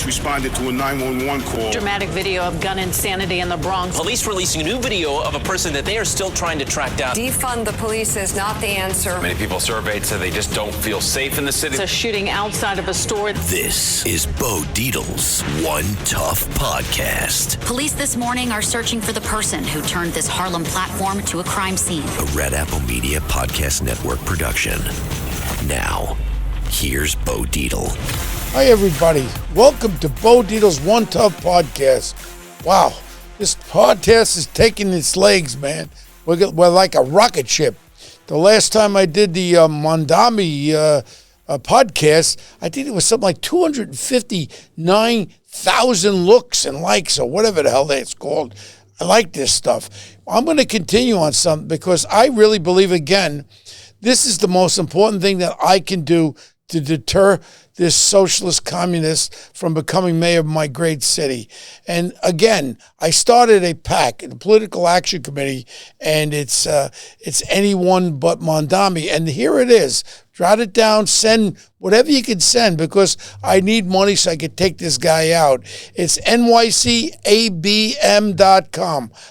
police responded to a 911 call. Dramatic video of gun insanity in the Bronx. Police releasing a new video of a person that they are still trying to track down. Defund the police is not the answer. Many people surveyed said they just don't feel safe in the city. It's a shooting outside of a store. This is Bo Dietl's One Tough Podcast. Police this morning are searching for the person who turned this Harlem platform to a crime scene. A Red Apple Media Podcast Network production. Now, here's Bo Dietl. Hi, everybody. Welcome to Bo Dietl's One Tough Podcast. Wow, this podcast is taking its legs, man. We're like a rocket ship. The last time I did the Mondami podcast, I think it was something like 259,000 looks and likes or whatever the hell that's called. I like this stuff. I'm going to continue on something because I really believe, again, this is the most important thing that I can do to deter this socialist communist from becoming mayor of my great city. And again, I started a PAC, the Political Action Committee, and it's anyone but Mondami. And here it is. Jot it down, send whatever you can send because I need money so I can take this guy out. It's nycabm.com.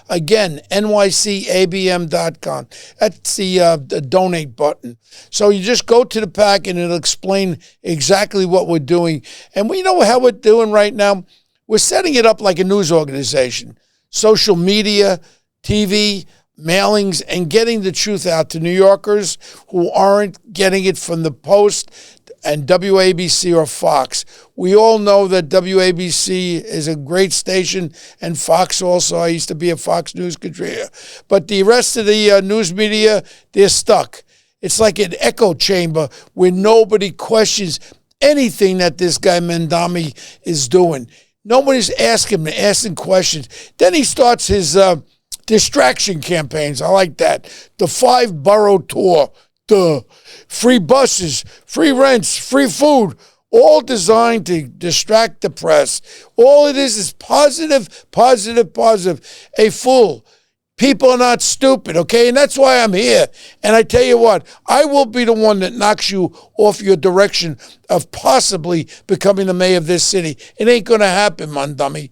Again, nycabm.com. That's the donate button. So you just go to the PAC and it'll explain exactly what we're doing. And we know how we're doing right now. We're setting it up like a news organization. Social media, TV, mailings, and getting the truth out to New Yorkers who aren't getting it from the Post and WABC or Fox. We all know that WABC is a great station, and Fox also. I used to be a Fox News contributor. But the rest of the news media, they're stuck. It's like an echo chamber where nobody questions anything that this guy Mondami is doing. Nobody's asking questions. Then he starts his distraction campaigns. I like that. The 5-borough tour, the free buses, free rents, free food, all designed to distract the press. All it is positive, positive, positive. A fool. People are not stupid, okay? And that's why I'm here. And I tell you what, I will be the one that knocks you off your direction of possibly becoming the mayor of this city. It ain't going to happen, Mondami.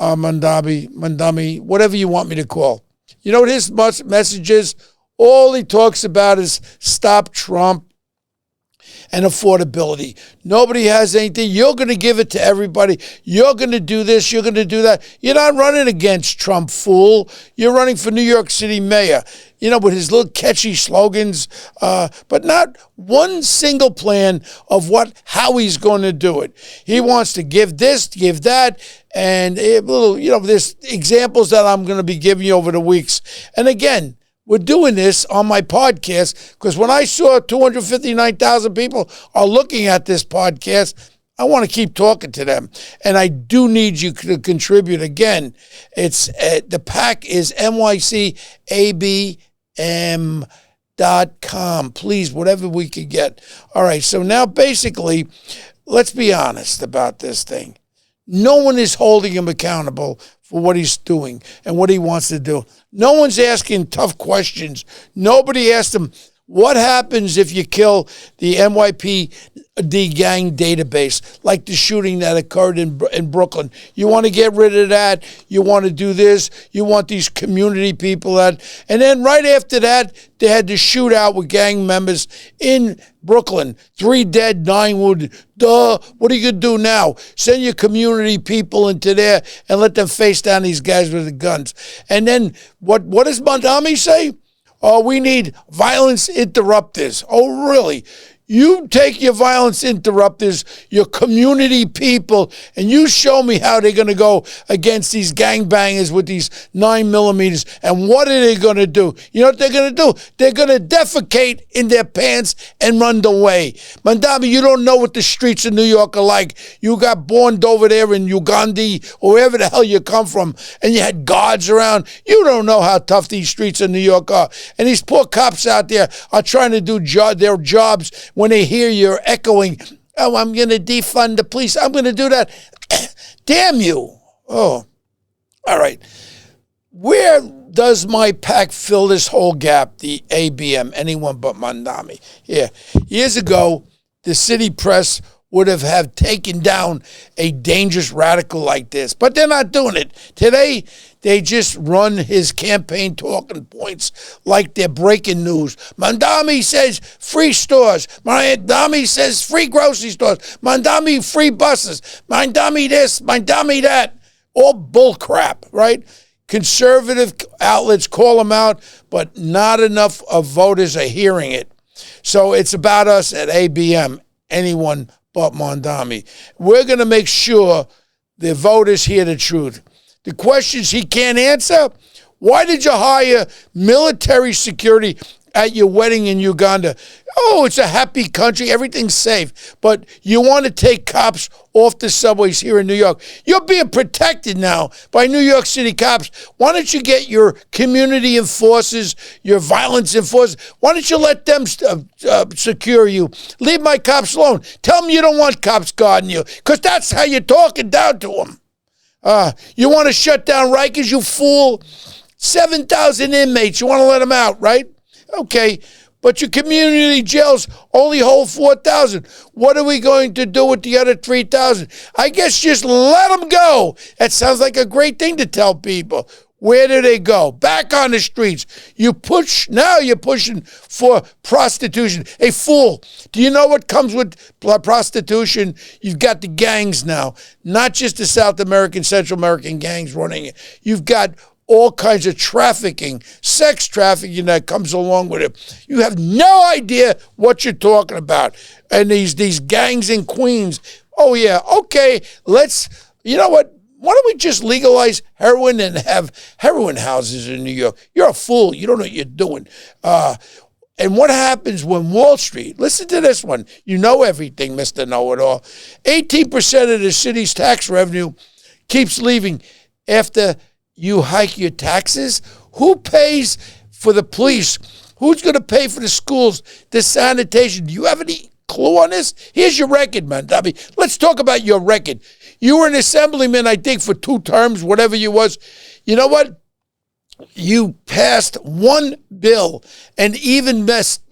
Mondami, whatever you want me to call. You know what his message is? All he talks about is stop Trump and affordability. Nobody has anything. You're going to give it to everybody. You're going to do this. You're going to do that. You're not running against Trump, fool. You're running for New York City mayor. You know, with his little catchy slogans, but not one single plan of how he's going to do it. He wants to give this, give that, and there's examples that I'm going to be giving you over the weeks. And again, we're doing this on my podcast because when I saw 259,000 people are looking at this podcast, I want to keep talking to them. And I do need you to contribute. Again, it's the PAC is nycabm.com. Please, whatever we could get. All right, so now basically, let's be honest about this thing. No one is holding him accountable for what he's doing and what he wants to do. No one's asking tough questions. Nobody asked him, what happens if you kill the NYPD gang database, like the shooting that occurred in Brooklyn? You want to get rid of that. You want to do this. You want these community people that. And then right after that, they had the shootout with gang members in Brooklyn. 3 dead, 9 wounded. Duh. What are you going to do now? Send your community people into there and let them face down these guys with the guns. And then what does Mondami say? Oh, we need violence interrupters. Oh, really? You take your violence interrupters, your community people, and you show me how they're going to go against these gangbangers with these 9mm. And what are they going to do? You know what they're going to do? They're going to defecate in their pants and run away. Mondami, you don't know what the streets of New York are like. You got born over there in Uganda or wherever the hell you come from, and you had guards around. You don't know how tough these streets of New York are. And these poor cops out there are trying to do their jobs. When they hear you're echoing, oh, I'm going to defund the police. I'm going to do that. Damn you. Oh, all right. Where does my PAC fill this whole gap? The ABM, anyone but Mondami. Yeah. Years ago, the city press would have taken down a dangerous radical like this. But they're not doing it. Today, they just run his campaign talking points like they're breaking news. Mandami says free stores. Mandami says free grocery stores. Mandami free buses. Mandami this, Mandami that. All bull crap, right? Conservative outlets call them out, but not enough of voters are hearing it. So it's about us at ABM, anyone but Mondami. We're going to make sure the voters hear the truth. The questions he can't answer: why did you hire military security at your wedding in Uganda? Oh, it's a happy country. Everything's safe. But you want to take cops off the subways here in New York. You're being protected now by New York City cops. Why don't you get your community enforcers, your violence enforcers? Why don't you let them secure you? Leave my cops alone. Tell them you don't want cops guarding you, because that's how you're talking down to them. You want to shut down Rikers, you fool? 7,000 inmates. You want to let them out, right? Okay, but your community jails only hold 4,000. What are we going to do with the other 3,000? I guess just let them go. That sounds like a great thing to tell people. Where do they go? Back on the streets. Now you're pushing for prostitution. Hey, fool, do you know what comes with prostitution? You've got the gangs now, not just the South American, Central American gangs running it. You've got all kinds of trafficking, sex trafficking that comes along with it. You have no idea what you're talking about. And these gangs in Queens, oh yeah, okay, you know what? Why don't we just legalize heroin and have heroin houses in New York? You're a fool. You don't know what you're doing. And what happens when Wall Street, listen to this one, you know everything, Mr. Know-It-All, 18% of the city's tax revenue keeps leaving after you hike your taxes. Who pays for the police? Who's going to pay for the schools, the sanitation? Do you have any clue on this? Here's your record, man. I mean, let's talk about your record. You were an assemblyman, I think, for 2 terms, whatever you was. You know what? You passed one bill and you missed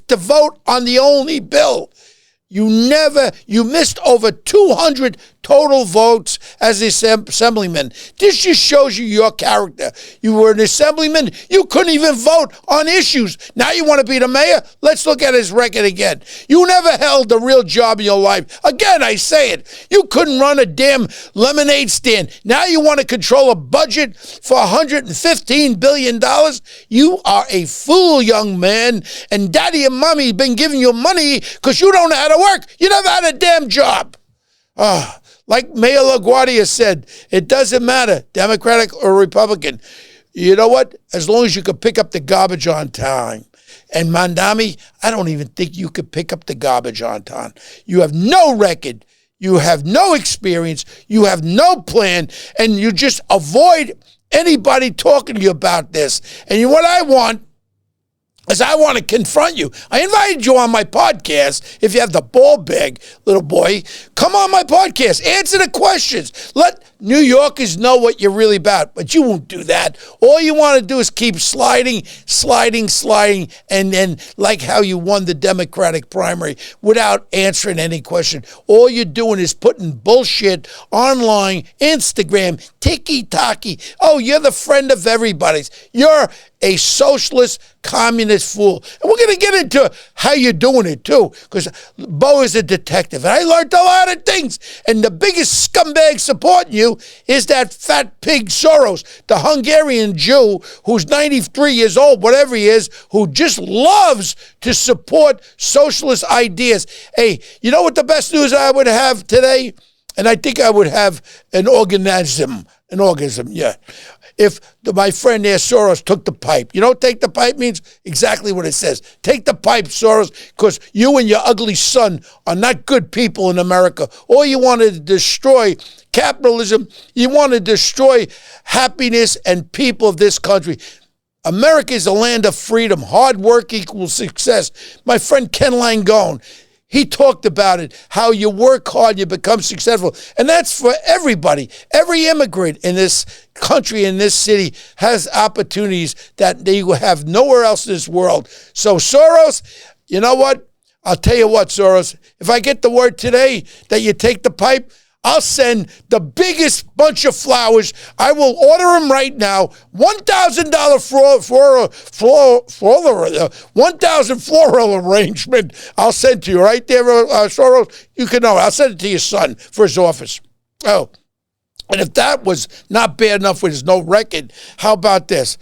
the vote on the only bill. You missed over 200 total votes as an assemblyman. This just shows you your character. You were an assemblyman. You couldn't even vote on issues. Now you want to be the mayor? Let's look at his record again. You never held a real job in your life. Again, I say it. You couldn't run a damn lemonade stand. Now you want to control a budget for $115 billion? You are a fool, young man. And daddy and mommy been giving you money because you don't know how to work. You never had a damn job. Like Mayor LaGuardia said, it doesn't matter, Democratic or Republican. You know what? As long as you can pick up the garbage on time. And Mandami, I don't even think you could pick up the garbage on time. You have no record. You have no experience. You have no plan. And you just avoid anybody talking to you about this. And what I want is I want to confront you. I invited you on my podcast. If you have the ball bag, little boy, come on my podcast. Answer the questions. Let New Yorkers know what you're really about. But you won't do that. All you want to do is keep sliding, and then like how you won the Democratic primary without answering any question. All you're doing is putting bullshit online, Instagram, tiki-taki. Oh, you're the friend of everybody's. You're a socialist, communist fool. And we're going to get into how you're doing it, too, because Bo is a detective, and I learned a lot of things. And the biggest scumbag supporting you is that fat pig Soros, the Hungarian Jew who's 93 years old, whatever he is, who just loves to support socialist ideas. Hey, you know what the best news I would have today? And I think I would have an organism, yeah. If my friend there, Soros, took the pipe. You know what take the pipe means? Exactly what it says. Take the pipe, Soros, because you and your ugly son are not good people in America. All you want to destroy capitalism. You want to destroy happiness and people of this country. America is a land of freedom. Hard work equals success. My friend Ken Langone, he talked about it, how you work hard, you become successful. And that's for everybody. Every immigrant in this country, in this city, has opportunities that they will have nowhere else in this world. So Soros, you know what? I'll tell you what, Soros, if I get the word today that you take the pipe, I'll send the biggest bunch of flowers. I will order them right now. $1,000 floral arrangement. I'll send to you right there, Soros. You can know. I'll send it to your son for his office. Oh, and if that was not bad enough with his no record, how about this?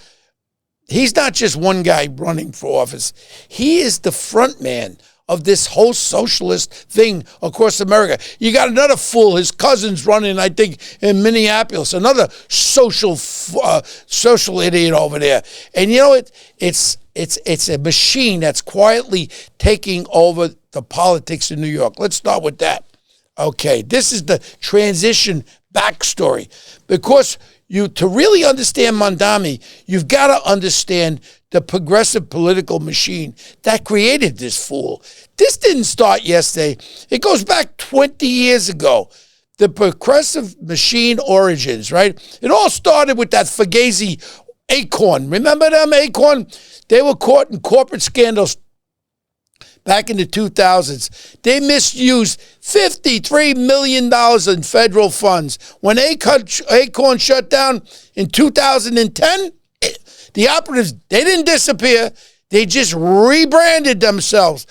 He's not just one guy running for office. He is the front man of this whole socialist thing across America. You got another fool, his cousin's running, I think, in Minneapolis, another social idiot over there. And you know what? It's a machine that's quietly taking over the politics in New York. Let's start with that. Okay, this is the transition backstory. Because to really understand Mondami, you've got to understand the progressive political machine that created this fool. This didn't start yesterday. It goes back 20 years ago. The progressive machine origins, right? It all started with that Fugazi Acorn. Remember them, Acorn? They were caught in corporate scandals back in the 2000s. They misused $53 million in federal funds. When Acorn shut down in 2010, the operatives, they didn't disappear. They just rebranded themselves.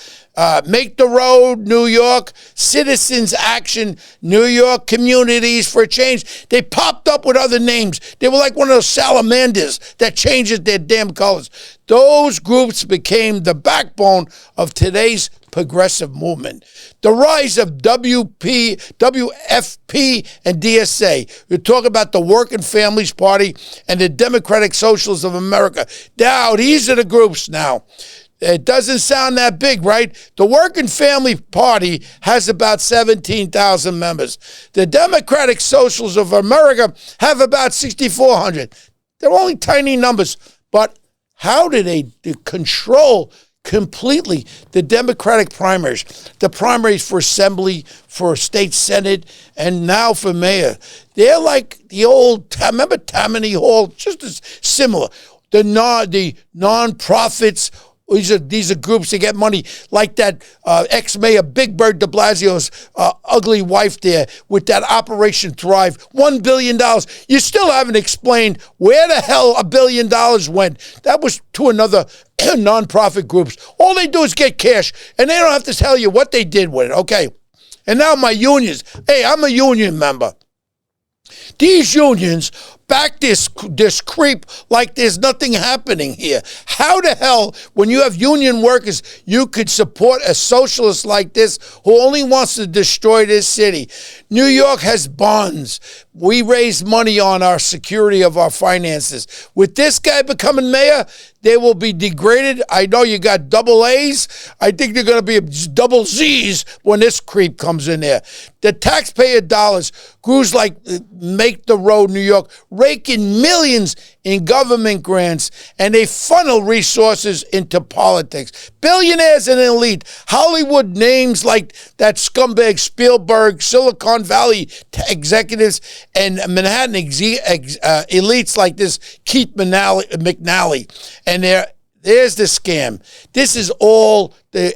Make the Road, New York, Citizens Action, New York Communities for Change. They popped up with other names. They were like one of those salamanders that changes their damn colors. Those groups became the backbone of today's progressive movement. The rise of WFP, and DSA. We talk about the Working Families Party and the Democratic Socialists of America. Now, these are the groups now. It doesn't sound that big, right? The Working Family Party has about 17,000 members. The Democratic Socialists of America have about 6,400. They're only tiny numbers, but how do they control completely the Democratic primaries, the primaries for assembly, for state senate, and now for mayor? They're like the old, remember Tammany Hall? Just as similar. The non-profits. These are groups that get money, like that ex-mayor Big Bird de Blasio's ugly wife there with that Operation Thrive, $1 billion. You still haven't explained where the hell $1 billion went. That was to another nonprofit groups. All they do is get cash, and they don't have to tell you what they did with it, okay? And now my unions. Hey, I'm a union member. These unions back this creep like there's nothing happening here. How the hell, when you have union workers, you could support a socialist like this who only wants to destroy this city? New York has bonds. We raise money on our security of our finances. With this guy becoming mayor, they will be degraded. I know you got double A's. I think they're going to be double Z's when this creep comes in there. The taxpayer dollars, groups like Make the Road New York, rake in millions in government grants, and they funnel resources into politics. Billionaires and elite, Hollywood names like that scumbag Spielberg, Silicon Valley executives, and Manhattan elites like this Keith McNally. And there's the scam. This is all,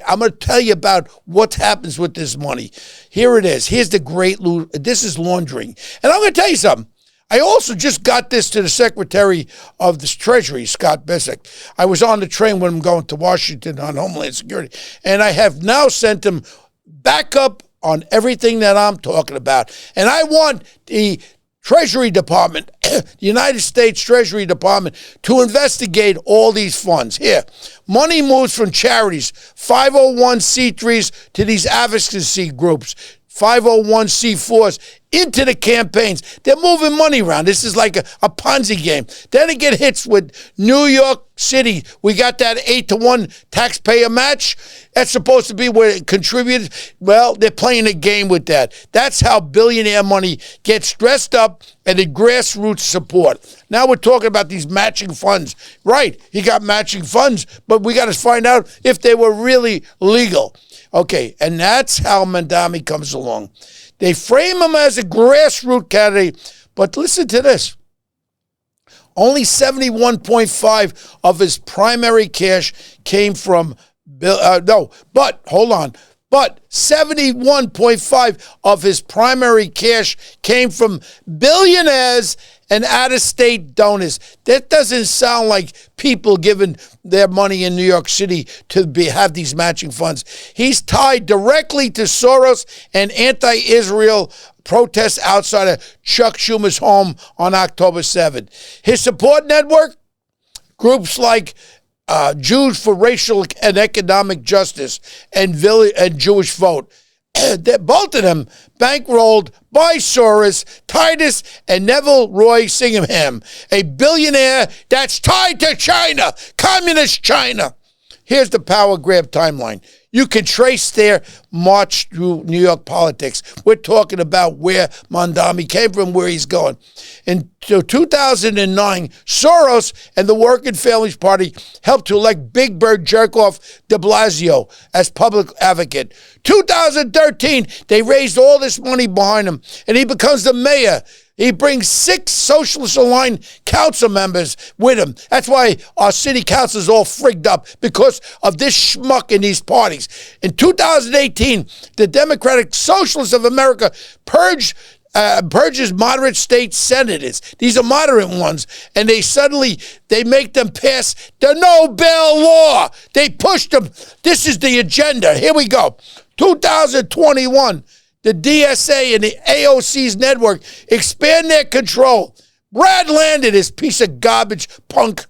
I'm going to tell you about what happens with this money. Here it is. Here's the this is laundering. And I'm going to tell you something. I also just got this to the Secretary of the Treasury, Scott Bessick. I was on the train when I'm going to Washington on Homeland Security, and I have now sent him backup on everything that I'm talking about. And I want the Treasury Department, the United States Treasury Department, to investigate all these funds. Here, money moves from charities, 501c3s, to these advocacy groups, 501c4s, into the campaigns. They're moving money around. This is like a Ponzi game. Then it get hits with New York City. We got that 8-to-1 taxpayer match. That's supposed to be where it contributed. Well, they're playing a game with that. That's how billionaire money gets dressed up and the grassroots support. Now we're talking about these matching funds. Right, he got matching funds, but we got to find out if they were really legal. Okay, and that's how Mondami comes along. They frame him as a grassroots candidate, but listen to this. Only 71.5 of his primary cash came from but hold on. But 71.5 of his primary cash came from billionaires and out-of-state donors. That doesn't sound like people giving their money in New York City to have these matching funds. He's tied directly to Soros and anti-Israel protests outside of Chuck Schumer's home on October 7th. His support network, groups like Jews for Racial and Economic Justice and Jewish Vote. Both of them bankrolled by Soros, Titus, and Neville Roy Singham, a billionaire that's tied to China, communist China. Here's the power grab timeline. You can trace their march through New York politics. We're talking about where Mondami came from, where he's going. In 2009, Soros and the Working Families Party helped to elect Big Bird jerk-off de Blasio as public advocate. 2013, they raised all this money behind him, and he becomes the mayor. He brings 6 socialist-aligned council members with him. That's why our city council is all frigged up, because of this schmuck in these parties. In 2018, the Democratic Socialists of America purges moderate state senators. These are moderate ones. And they make them pass the No Bail Law. They push them. This is the agenda. Here we go. 2021. The DSA and the AOC's network expand their control. Brad landed this piece of garbage punk,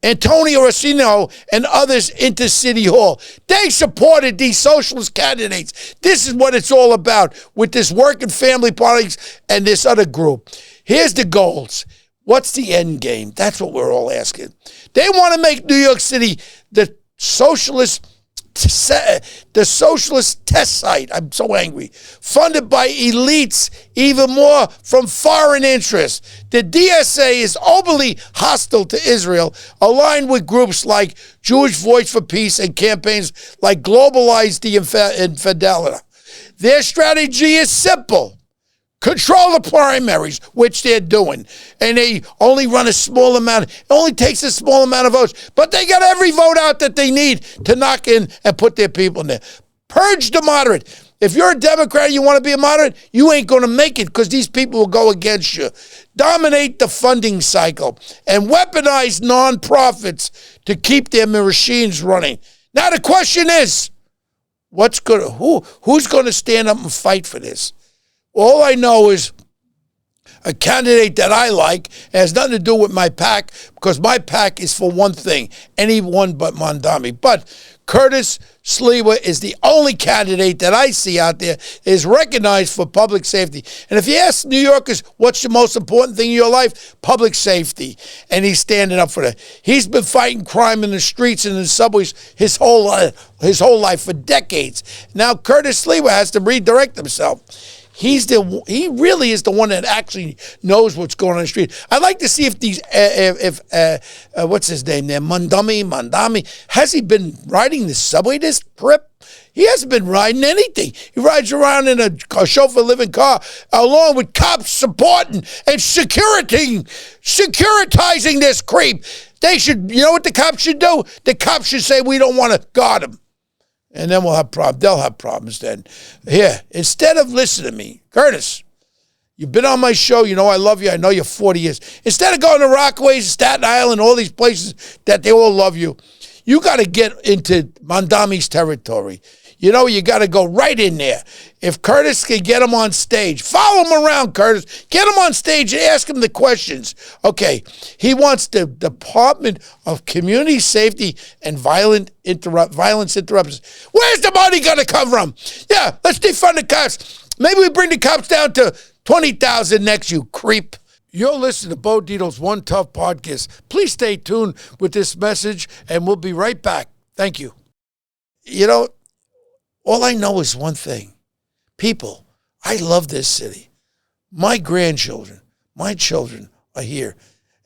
Antonio Rossino, and others into City Hall. They supported these socialist candidates. This is what it's all about with this Working Family Parties and this other group. Here's the goals. What's the end game? That's what we're all asking. They want to make New York City the socialist test site. I'm so angry. Funded by elites, even more from foreign interests. The DSA is openly hostile to Israel, aligned with groups like Jewish Voice for Peace and campaigns like Globalize the Infidelity. Their strategy is simple. Control the primaries, which they're doing. And they only run a small amount. It only takes a small amount of votes. But they got every vote out that they need to knock in and put their people in there. Purge the moderate. If you're a Democrat and you want to be a moderate, you ain't going to make it because these people will go against you. Dominate the funding cycle and weaponize nonprofits to keep their machines running. Now the question is, who's going to stand up and fight for this? All I know is a candidate that I like has nothing to do with my PAC, because my PAC is for one thing, anyone but Mondami. But Curtis Sliwa is the only candidate that I see out there that is recognized for public safety. And if you ask New Yorkers, what's the most important thing in your life? Public safety. And he's standing up for that. He been fighting crime in the streets and in the subways his whole life for decades. Now Curtis Sliwa has to redirect himself. He really is the one that actually knows what's going on the street. I'd like to see if what's his name there, Mondami, has he been riding the subway this trip? He hasn't been riding anything. He rides around in a chauffeur-living car along with cops supporting and securitizing this creep. They should, you know what the cops should do? The cops should say, we don't want to guard him. And then we'll have problems. They'll have problems then. Here, instead of listening to me, Curtis, you've been on my show. You know I love you. I know you're 40 years. Instead of going to Rockaways, Staten Island, all these places that they all love you, you got to get into Mondami's territory. You know, you got to go right in there. If Curtis can get him on stage, follow him around, Curtis. Get him on stage and ask him the questions. Okay, he wants the Department of Community Safety and Violence Interruptions. Where's the money going to come from? Yeah, let's defund the cops. Maybe we bring the cops down to 20,000 next, you creep. You're listening to Bo Dietl's One Tough Podcast. Please stay tuned with this message, and we'll be right back. Thank you. You know, all I know is one thing. People, I love this city. My grandchildren, my children are here,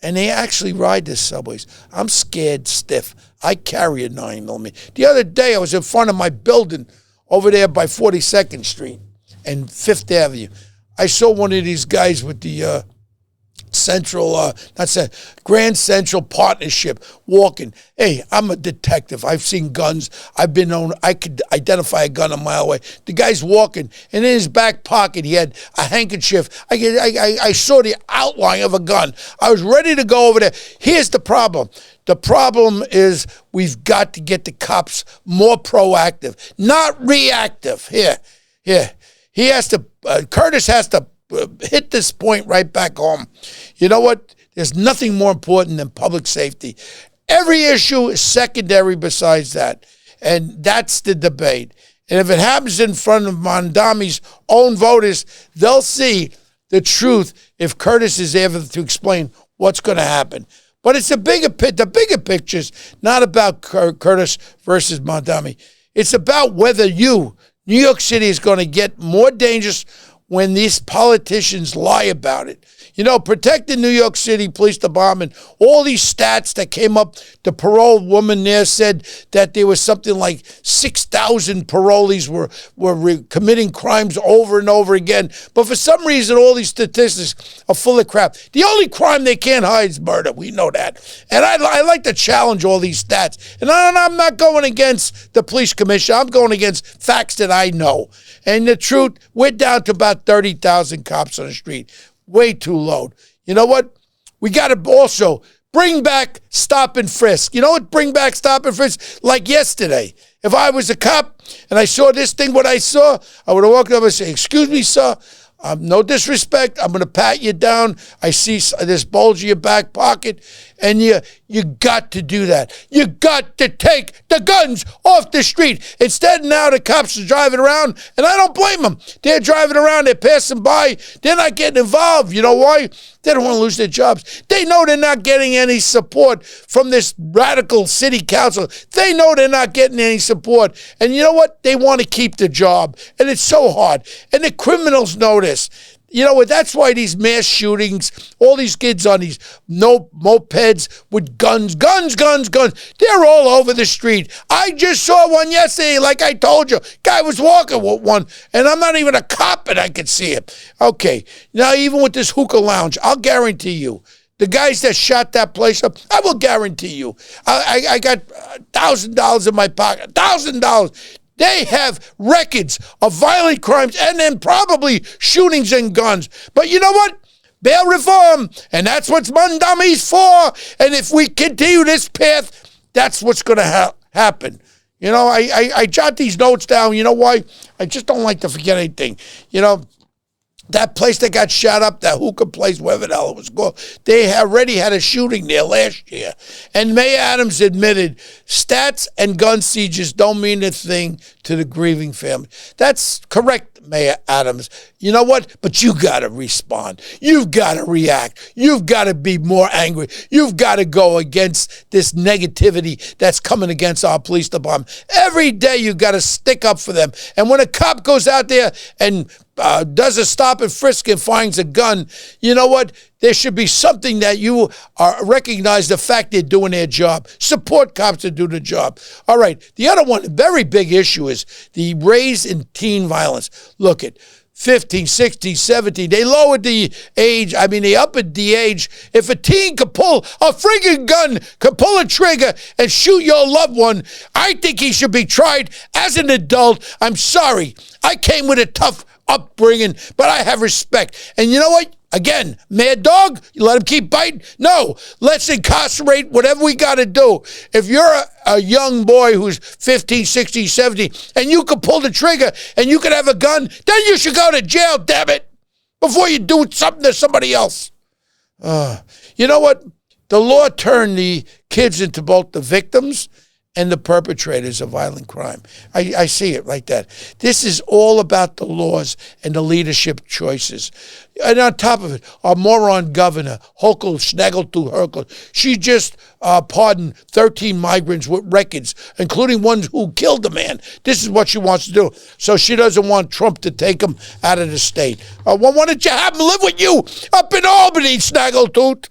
and they actually ride the subways. I'm scared stiff. I carry a 9mm. The other day, I was in front of my building over there by 42nd Street and 5th Avenue. I saw one of these guys with the Grand Central Partnership walking. Hey, I'm a detective. I've seen guns. I could identify a gun a mile away. The guy's walking, and in his back pocket, he had a handkerchief. I saw the outline of a gun. I was ready to go over there. Here's the problem. The problem is we've got to get the cops more proactive, not reactive. Here. Curtis has to hit this point right back home. You know what? There's nothing more important than public safety. Every issue is secondary besides that. And that's the debate. And if it happens in front of Mondami's own voters, they'll see the truth if Curtis is able to explain what's going to happen. But it's the bigger picture's not about Curtis versus Mondami. It's about whether New York City is going to get more dangerous when these politicians lie about it. You know, protected New York City Police Department, all these stats that came up, the parole woman there said that there was something like 6,000 parolees were committing crimes over and over again. But for some reason, all these statistics are full of crap. The only crime they can't hide is murder. We know that. And I like to challenge all these stats. And I'm not going against the police commissioner. I'm going against facts that I know. And the truth, we're down to about 30,000 cops on the street. Way too low. You know what? We got to also bring back stop and frisk. You know what? Bring back stop and frisk. Like yesterday. If I was a cop and I saw this thing, what I saw, I would have walked up and said, "Excuse me, sir. No disrespect. I'm going to pat you down. I see this bulge in your back pocket." And you got to do that. You got to take the guns off the street. Instead, now the cops are driving around, and I don't blame them. They're driving around. They're passing by. They're not getting involved. You know why? They don't want to lose their jobs. They know they're not getting any support from this radical city council. They know they're not getting any support. And you know what? They want to keep the job. And it's so hard. And the criminals know this. You know what? That's why these mass shootings, all these kids on these mopeds with guns, they're all over the street. I just saw one yesterday, like I told you. Guy was walking with one, and I'm not even a cop, and I could see him. Okay, now even with this hookah lounge, I'll guarantee you, the guys that shot that place up, I will guarantee you, I got $1,000 in my pocket, $1,000. They have records of violent crimes and then probably shootings and guns. But you know what? Bail reform, and that's what Mondami's for. And if we continue this path, that's what's going to happen. You know, I jot these notes down. You know why? I just don't like to forget anything. You know, that place that got shot up, that hookah place, wherever the hell it was called, they already had a shooting there last year. And Mayor Adams admitted stats and gun sieges don't mean a thing to the grieving family. That's correct, Mayor Adams. You know what? But you got to respond. You've got to react. You've got to be more angry. You've got to go against this negativity that's coming against our police department. Every day you got to stick up for them. And when a cop goes out there and does a stop and frisk and finds a gun, you know what? There should be something that you recognize the fact they're doing their job. Support cops to do the job. All right. The other one, very big issue is the raise in teen violence. Look at 15, 16, 17. They lowered the age. I mean, they upped the age. If a teen could pull a friggin' gun, could pull a trigger and shoot your loved one, I think he should be tried as an adult. I'm sorry. I came with a tough upbringing, but I have respect. And you know what? Again, mad dog, you let him keep biting? No, let's incarcerate whatever we got to do. If you're a young boy who's 15, 16, 17, and you could pull the trigger and you could have a gun, then you should go to jail, damn it, before you do something to somebody else. You know what? The law turned the kids into both the victims and the perpetrators of violent crime. I see it like that. This is all about the laws and the leadership choices. And on top of it, our moron governor, Hochul Schnageltu Herkel, she just pardoned 13 migrants with records, including ones who killed the man. This is what she wants to do. So she doesn't want Trump to take him out of the state. Why don't you have him live with you up in Albany, Snaggletooth?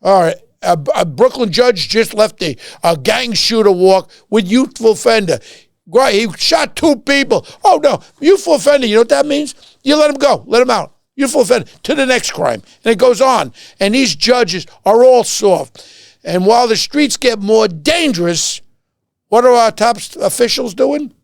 All right. A Brooklyn judge just left a gang shooter walk with youthful offender. Right, he shot 2 people. Oh, no, youthful offender, you know what that means? You let him go. Let him out. youthful offender, to the next crime. And it goes on. And these judges are all soft. And while the streets get more dangerous, what are our top officials doing?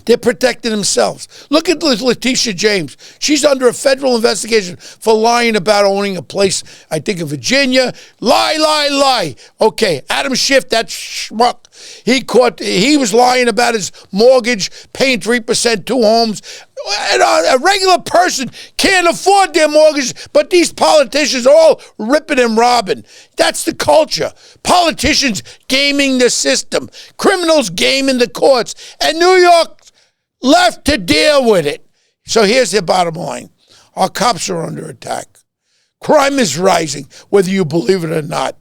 They're protecting themselves. Look at Letitia James. She's under a federal investigation for lying about owning a place, I think, in Virginia. Lie. Okay, Adam Schiff, that schmuck, he was lying about his mortgage, paying 3%, 2 homes. And a regular person can't afford their mortgage, but these politicians are all ripping and robbing. That's the culture. Politicians gaming the system. Criminals gaming the courts. And New York left to deal with it. So here's the bottom line. Our cops are under attack. Crime is rising, whether you believe it or not.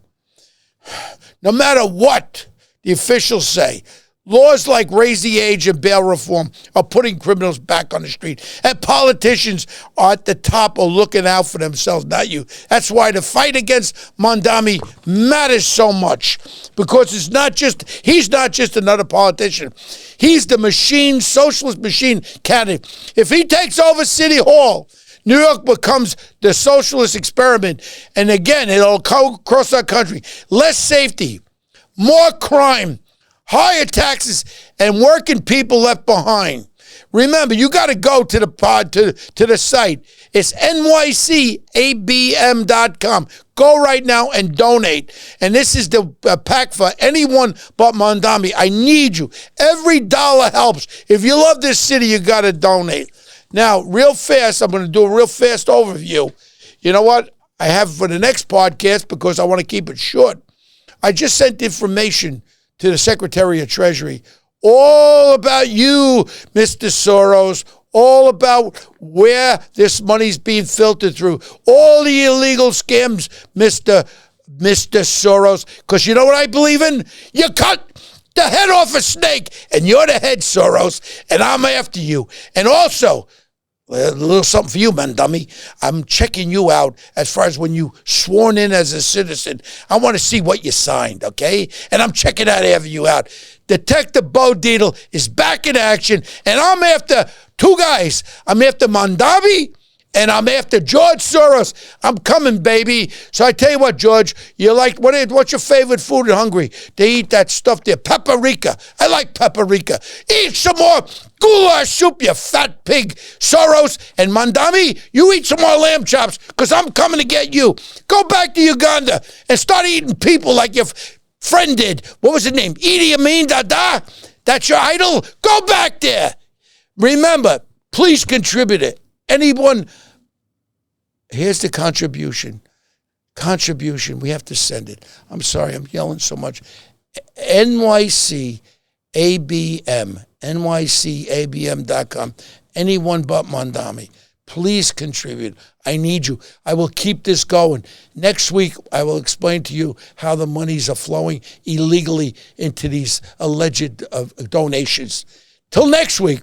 No matter what the officials say, laws like raise the age and bail reform are putting criminals back on the street. And politicians are at the top of looking out for themselves, not you. That's why the fight against Mondami matters so much. Because he's not just another politician. He's the machine, socialist machine candidate. If he takes over City Hall, New York becomes the socialist experiment. And again, it'll go across our country. Less safety, more crime, higher taxes, and working people left behind. Remember, you got to go to the site. It's nycabm.com. Go right now and donate. And this is the pack for anyone but Mondami. I need you. Every dollar helps. If you love this city, you got to donate. Now, real fast, I'm going to do a real fast overview. You know what? I have for the next podcast, because I want to keep it short. I just sent information to the Secretary of Treasury, all about you, Mr. Soros, all about where this money's being filtered through, all the illegal scams, Mr. Soros, because you know what I believe in? You cut the head off a snake, and you're the head, Soros, and I'm after you. And also, a little something for you, man, dummy. I'm checking you out as far as when you sworn in as a citizen. I want to see what you signed, okay? And I'm checking out after you out. Detective Bo Dietl is back in action, and I'm after 2 guys. I'm after Mondami, and I'm after George Soros. I'm coming, baby. So I tell you what, George, you like, what's your favorite food in Hungary? They eat that stuff there, paprika. I like paprika. Eat some more goulash soup, you fat pig. Soros and Mondami, you eat some more lamb chops, because I'm coming to get you. Go back to Uganda and start eating people like your friend did. What was his name? Idi Amin Dada? That's your idol? Go back there. Remember, please contribute it. Anyone, here's the contribution. We have to send it. I'm sorry, I'm yelling so much. nycabm.com. Anyone but Mondami. Please contribute. I need you. I will keep this going. Next week, I will explain to you how the monies are flowing illegally into these alleged donations. Till next week,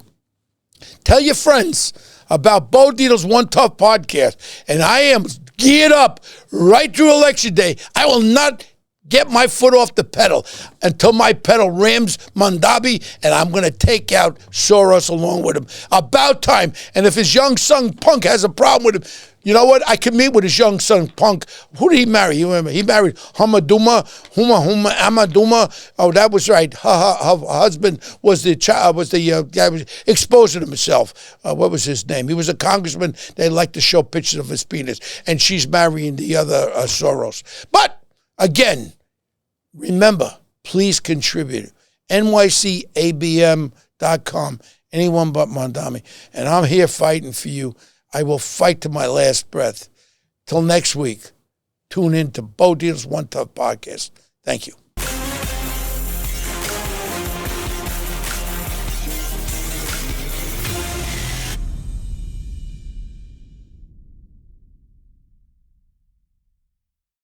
tell your friends about Bo Dietl's One Tough podcast. And I am geared up right through Election Day. I will not get my foot off the pedal until my pedal rams Mondami, and I'm going to take out Soros along with him. About time. And if his young son Punk has a problem with him, you know what? I can meet with his young son Punk. Who did he marry? You remember? He married Amaduma. Oh, that was right. Her husband was the guy was exposing himself. What was his name? He was a congressman. They like to show pictures of his penis, and she's marrying the other Soros. But again, remember, please contribute. nycabm.com. Anyone but Mondami. And I'm here fighting for you. I will fight to my last breath. Till next week, tune in to Bo Dietl's One Tough podcast. Thank you.